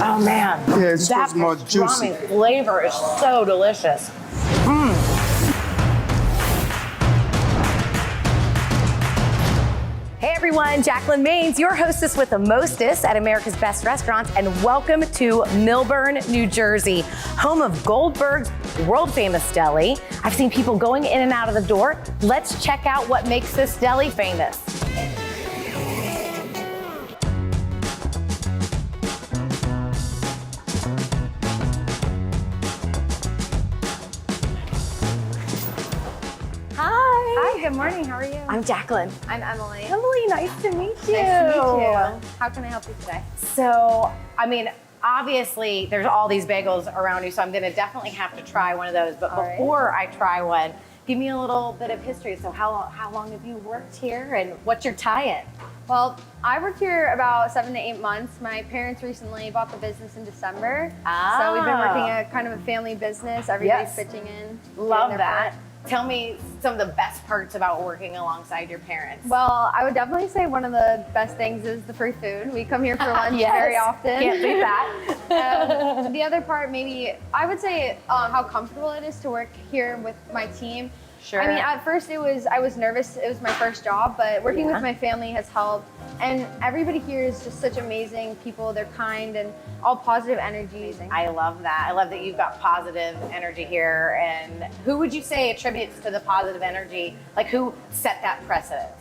Oh man. Yeah, it's that more pastrami juicy. flavor is so delicious. Hey everyone, Jacqueline Maines, your hostess with the mostest at America's Best Restaurants, and welcome to Millburn, New Jersey, home of Goldberg's world famous deli. I've seen people going in and out of the door. Let's check out what makes this deli famous. Hi, good morning. How are you? I'm Jacqueline. I'm Emily. Emily, nice to meet you. Nice to meet you. How can I help you today? So, I mean, obviously there's all these bagels around you, so I'm gonna definitely have to try one of those. But All before I try one, give me a little bit of history. So how long have you worked here and what's your tie-in? Well, I worked here about 7 to 8 months. My parents recently bought the business in December. So we've been working a kind of a family business. Everybody's pitching in. Love doing their that. part. Tell me some of the best parts about working alongside your parents. Well, I would definitely say one of the best things is the free food. We come here for lunch Yes. very often. Can't beat that. The other part, maybe, I would say how comfortable it is to work here with my team. Sure. I mean, at first I was nervous. It was my first job, but working with my family has helped. And everybody here is just such amazing people. They're kind and all positive energies. I love that. I love that you've got positive energy here. And who would you say attributes to the positive energy? Like who set that precedence?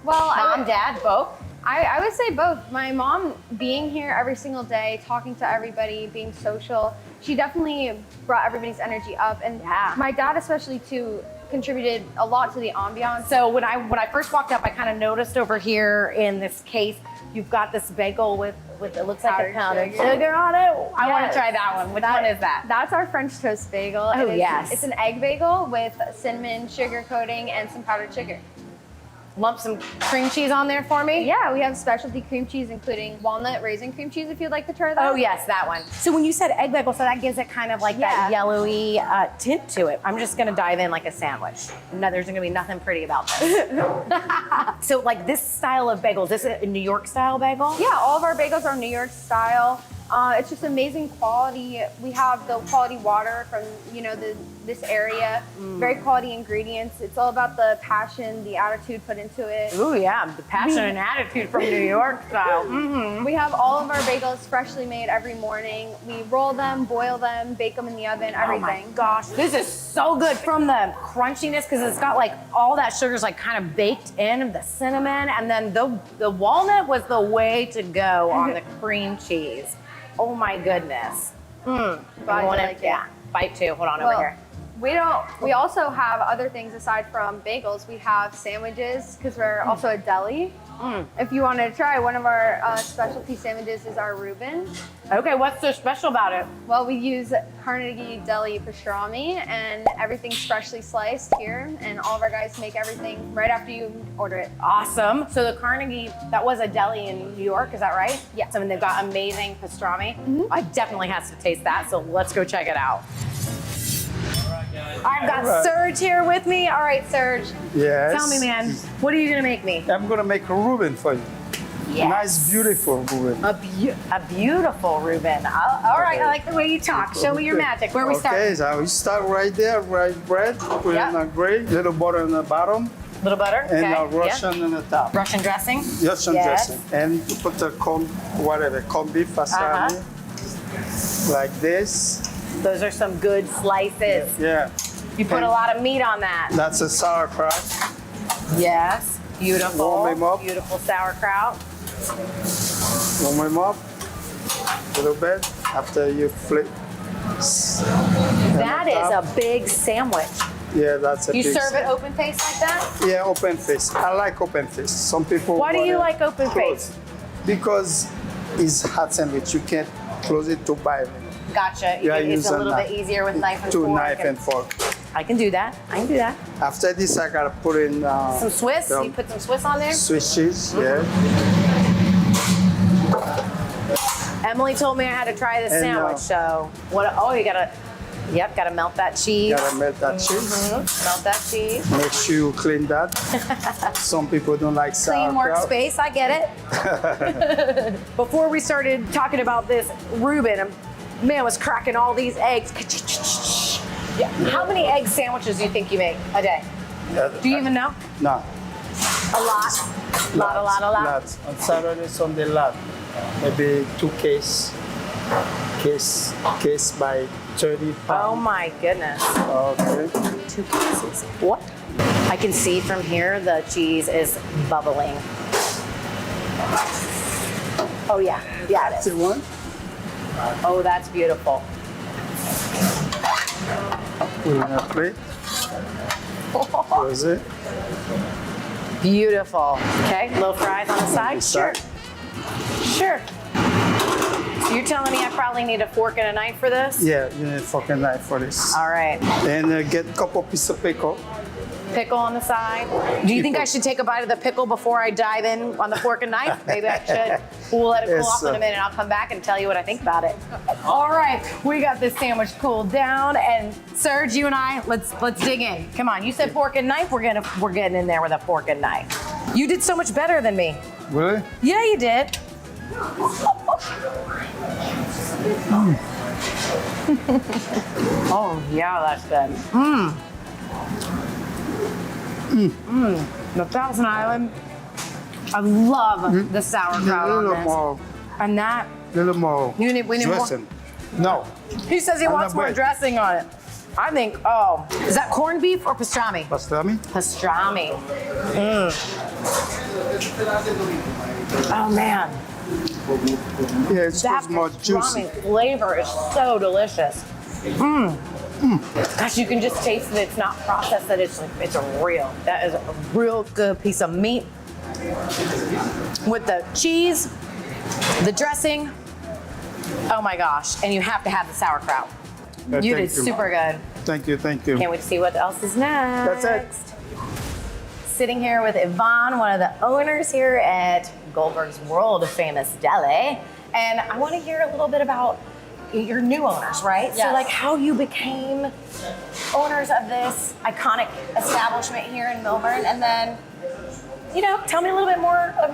Well, Mom, dad, both? I would say both. My mom being here every single day, talking to everybody, being social, she definitely brought everybody's energy up. And my dad especially too contributed a lot to the ambiance. So when I first walked up, I kind of noticed over here in this case, you've got this bagel with it looks like a powdered sugar on it. I want to try that one. Which one is that? That's our French toast bagel. Oh, yes. It's an egg bagel with cinnamon sugar coating and some powdered sugar. Lump some cream cheese on there for me? Yeah, we have specialty cream cheese, including walnut raisin cream cheese, if you'd like to try that. Oh yes, that one. So when you said egg bagel, so that gives it kind of like that yellowy tint to it. I'm just gonna dive in like a sandwich. No, there's gonna be nothing pretty about this. So like this style of bagels, is it a New York style bagel? Yeah, all of our bagels are New York style. It's just amazing quality. We have the quality water from this area. Very quality ingredients. It's all about the passion, the attitude put into it. Ooh yeah, the passion and attitude from New York style. We have all of our bagels freshly made every morning. We roll them, boil them, bake them in the oven, everything. Oh my gosh, this is so good. From the crunchiness, because it's got like all that sugar's like kind of baked in, the cinnamon, and then the walnut was the way to go on the cream cheese. Oh my goodness. Glad you like it. Bite two, hold on over here. We also have other things aside from bagels. We have sandwiches because we're also a deli. If you wanted to try, one of our specialty sandwiches is our Reuben. Okay, what's so special about it? Well, we use Carnegie Deli pastrami and everything's freshly sliced here, and all of our guys make everything right after you order it. Awesome. So the Carnegie, that was a deli in New York, is that right? Yeah. So they've got amazing pastrami. I definitely have to taste that, so let's go check it out. I've got Serge here with me. All right, Serge. Yes. Tell me, man, what are you gonna make me? I'm gonna make a Reuben for you. Yes. Nice, beautiful Reuben. A beautiful Reuben. All right, I like the way you talk. Show me your magic. Where we start? Okay, so we start right there, right bread, put in a gravy, little butter on the bottom, Little butter. and okay. a Russian on the top. Russian dressing. Russian Yes. dressing. And you put the corn beef fasani, like this. Those are some good slices. Yeah. You put And a lot of meat on that. That's a sauerkraut. Yes. Beautiful. Warm them up. Beautiful sauerkraut. Warm them up a little bit after you flip. That is a big sandwich. Yeah, that's a You big serve it open face like that? Yeah, open face. I like open face. Some people. Why do you want it like open closed. face? Because it's hot sandwich. You can't close it too by. Gotcha. Yeah, It's use a a little bit easier with knife and Two fork. knife and fork. I can do that. I can do that. After this, I gotta put in Some Swiss. some You put some Swiss on there. Swiss cheese. Yeah. Emily told me I had to try this And, sandwich. So what? Oh, you gotta. Yep, gotta melt that cheese. Gotta melt that cheese. Melt that cheese. Make sure you clean that. Some people don't like Clean sauerkraut. workspace, I get it. Before we started talking about this, Reuben, man, was cracking all these eggs. Yeah. How many egg sandwiches do you think you make a day? Do you even know? No. A lot. A lot. Lots. On Saturday, Sunday, lot. Maybe 2 case by 30 pounds. Oh my goodness. Okay. 2 cases. What? I can see from here the cheese is bubbling. Oh yeah, yeah it See is. one? Oh, that's beautiful. Put in a plate. Close it. Beautiful. Okay, little fries on the side. this Sure. side. Sure. So you're telling me I probably need a fork and a knife for this? Yeah, you need a fucking knife for this. All right. And get a couple pieces of pickle. Pickle on the side. Do you think I should take a bite of the pickle before I dive in on the fork and knife? Maybe I should. We'll let it cool Yes, off in a minute. I'll come back and tell you what I think about it. All right, we got this sandwich cooled down, and Serge, you and I, let's dig in. Come on, you said fork and knife. We're getting in there with a fork and knife. You did so much better than me. Really? Yeah, you did. Oh yeah, that's good. The Thousand Island. I love the sauerkraut A on little this. more. And that, Little more. we need more? dressing. No. He says he On wants the more bread. dressing on it. I think, oh, is that corned beef or pastrami? Pastrami? Pastrami. Oh man, Yeah, it's that more pastrami juicy. flavor is so delicious. Gosh, you can just taste that it's not processed, that it's real. That is a real good piece of meat with the cheese, the dressing. Oh my gosh, and you have to have the sauerkraut. You Thank did super good. Thank you, thank you. Can't wait to see what else is next. That's it. Sitting here with Ivonne, one of the owners here at Goldberg's world famous Deli. And I want to hear a little bit about your new owners, right? So Yes. like how you became owners of this iconic establishment here in Millburn, and then, you know, tell me a little bit more of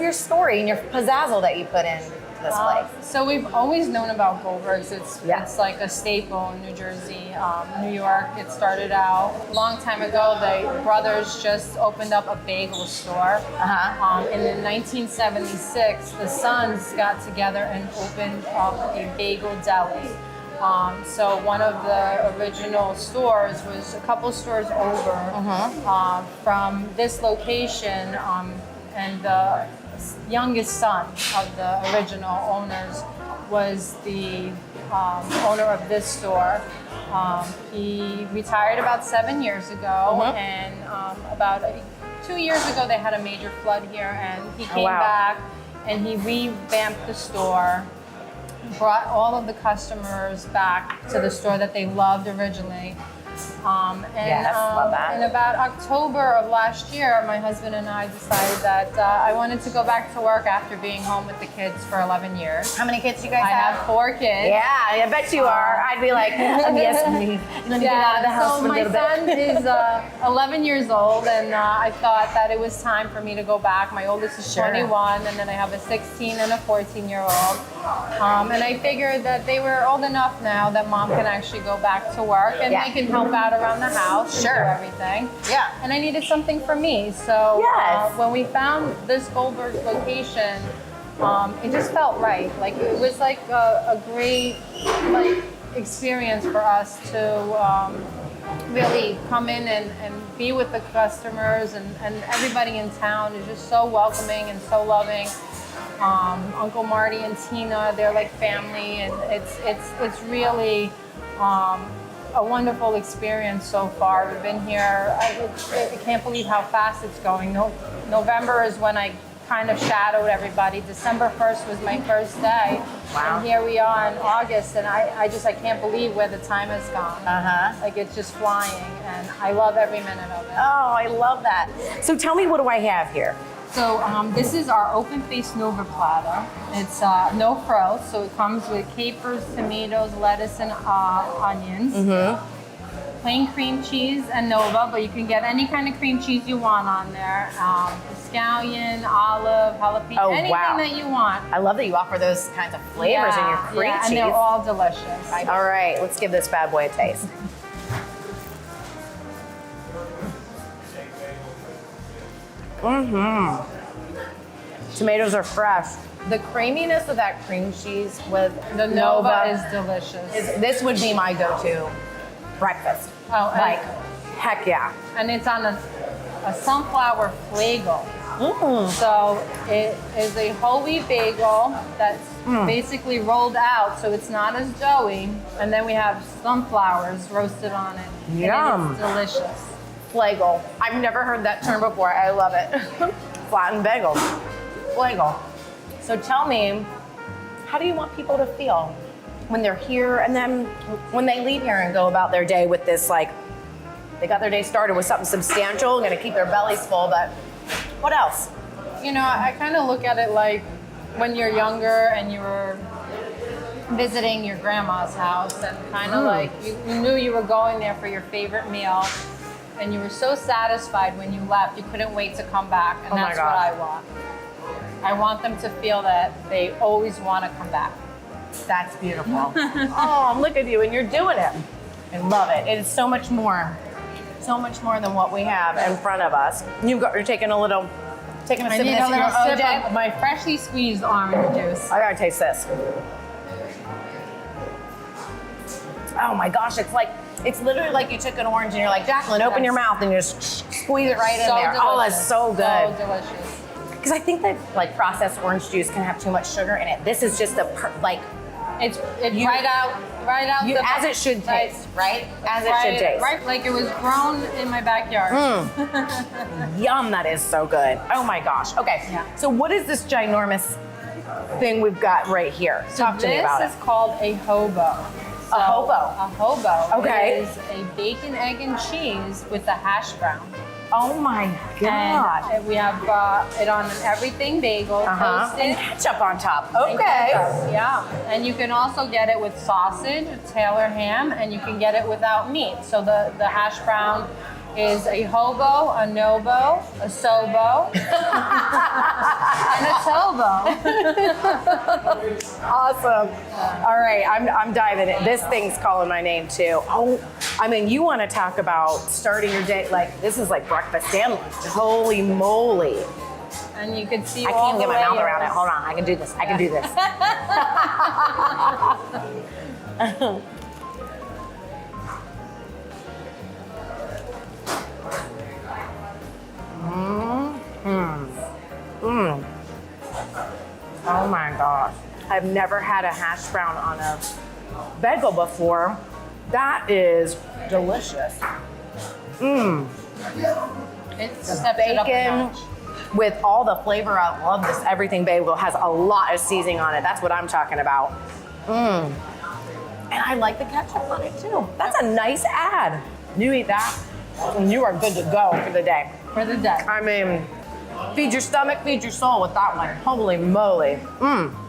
your story and your pizzazzle that you put in this place. So we've always known about Goldberg's. It's like a staple in New Jersey, New York. It started out a long time ago. The brothers just opened up a bagel store. And in 1976, the sons got together and opened up a bagel deli. So one of the original stores was a couple stores over from this location, and the youngest son of the original owners was the owner of this store. He retired about 7 years ago, and about 2 years ago they had a major flood here, and he came back and he revamped the store, brought all of the customers back to the store that they loved originally. Love that. In about October of last year, my husband and I decided that I wanted to go back to work after being home with the kids for 11 years. How many kids do you guys I have? have 4 kids. Yeah, I bet you are. I'd be like, yes, please. Let me get out of the house so for a my little son bit. is 11 years old, and I thought that it was time for me to go back. My oldest is 21, and then I have a 16 and a 14-year-old. And I figured that they were old enough now that mom can actually go back to work, and they can help out around the house, do everything. Yeah. And I needed something for me, so Yes. when we found this Goldberg location, it just felt right. Like it was like a great experience for us to really come in and be with the customers, and everybody in town is just so welcoming and so loving. Uncle Marty and Tina, they're like family, and it's really a wonderful experience so far. We've been here, I can't believe how fast it's going. November is when I kind of shadowed everybody. December 1st was my first day. Wow. And here we are in August, and I can't believe where the time has gone. Like it's just flying, and I love every minute of it. Oh, I love that. So tell me, what do I have here? So this is our open-faced Nova platter. It's no frills, so it comes with capers, tomatoes, lettuce, and onions. Plain cream cheese and Nova, but you can get any kind of cream cheese you want on there. Scallion, olive, jalapeno, anything that you want. I love that you offer those kinds of flavors in your cream cheese. And they're all delicious. All right, let's give this bad boy a taste. Tomatoes are fresh. The creaminess of that cream cheese with The Nova is delicious. This would be my go-to breakfast. Oh, like, heck yeah. And it's on a sunflower flagel. So it is a whole wheat bagel that's basically rolled out, so it's not as doughy. And then we have sunflowers roasted on it. Yum. And it's delicious. Flagel. I've never heard that term before. I love it. Flattened bagel. Flagel. So tell me, how do you want people to feel when they're here and then when they leave here and go about their day with this, like, they got their day started with something substantial, gonna keep their bellies full, but what else? You know, I kind of look at it like when you're younger and you were visiting your grandma's house and kind of like you knew you were going there for your favorite meal and you were so satisfied when you left, you couldn't wait to come back. And that's what I want. I want them to feel that they always want to come back. That's beautiful. Oh, look at you, and you're doing it. I love it. It is so much more than what we have in front of us. You're taking a sip of this. I need a little sip of my freshly squeezed orange juice. I gotta taste this. Oh my gosh, it's literally like you took an orange and you're like, Jacqueline, open your mouth and you just squeeze it right in there. Delicious. Oh, that's so good. So delicious. Because I think that like processed orange juice can have too much sugar in it. This is just It's right out as it should taste, right? As it should taste. Right, like it was grown in my backyard. Yum, that is so good. Oh my gosh. Okay, so what is this ginormous thing we've got right here? Talk to me about it. This is called a hobo. A hobo? A hobo Okay. is a bacon, egg, and cheese with a hash brown. Oh my God. And we have it on an everything bagel, toasted. And ketchup on top. And Okay. ketchup, yeah. And you can also get it with sausage, Taylor ham, and you can get it without meat. So the hash brown is a hobo, a nobo, a sobo, and a tobo. Awesome. All right, I'm diving in. This thing's calling my name too. Oh, I mean, you want to talk about starting your day, like this is like breakfast and lunch. Holy moly. And you can see I all can't the get my mouth layers. around it. Hold on, I can do this. I can do this. Oh my gosh. I've never had a hash brown on a bagel before. That is delicious. It's The steps it up a bacon notch. with all the flavor. I love this everything bagel. Has a lot of seasoning on it. That's what I'm talking about. And I like the ketchup on it too. That's a nice add. You eat that and you are good to go for the day. For the day. I mean, feed your stomach, feed your soul with that one. Holy moly.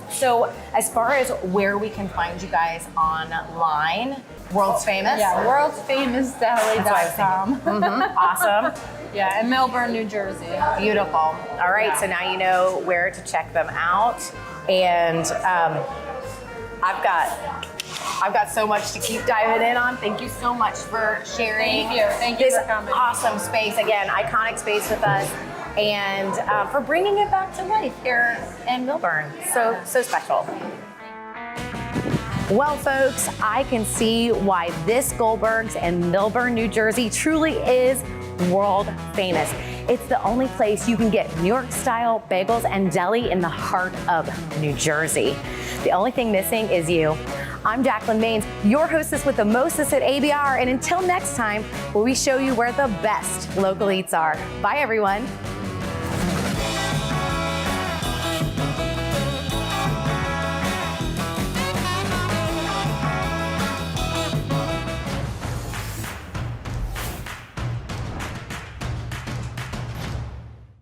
So as far as where we can find you guys online, World's Famous. Yeah, worldsfamousdeli.com. Awesome. Yeah, in Millburn, New Jersey. Beautiful. All right, so now you know where to check them out. And I've got so much to keep diving in on. Thank you so much for sharing Thank you this for coming. awesome space. Again, iconic space with us. And for bringing it back to life here in Millburn. So special. Well, folks, I can see why this Goldberg's in Millburn, New Jersey truly is world famous. It's the only place you can get New York style bagels and deli in the heart of New Jersey. The only thing missing is you. I'm Jacqueline Maines, your hostess with the mostest at ABR. And until next time, where we show you where the best local eats are. Bye, everyone.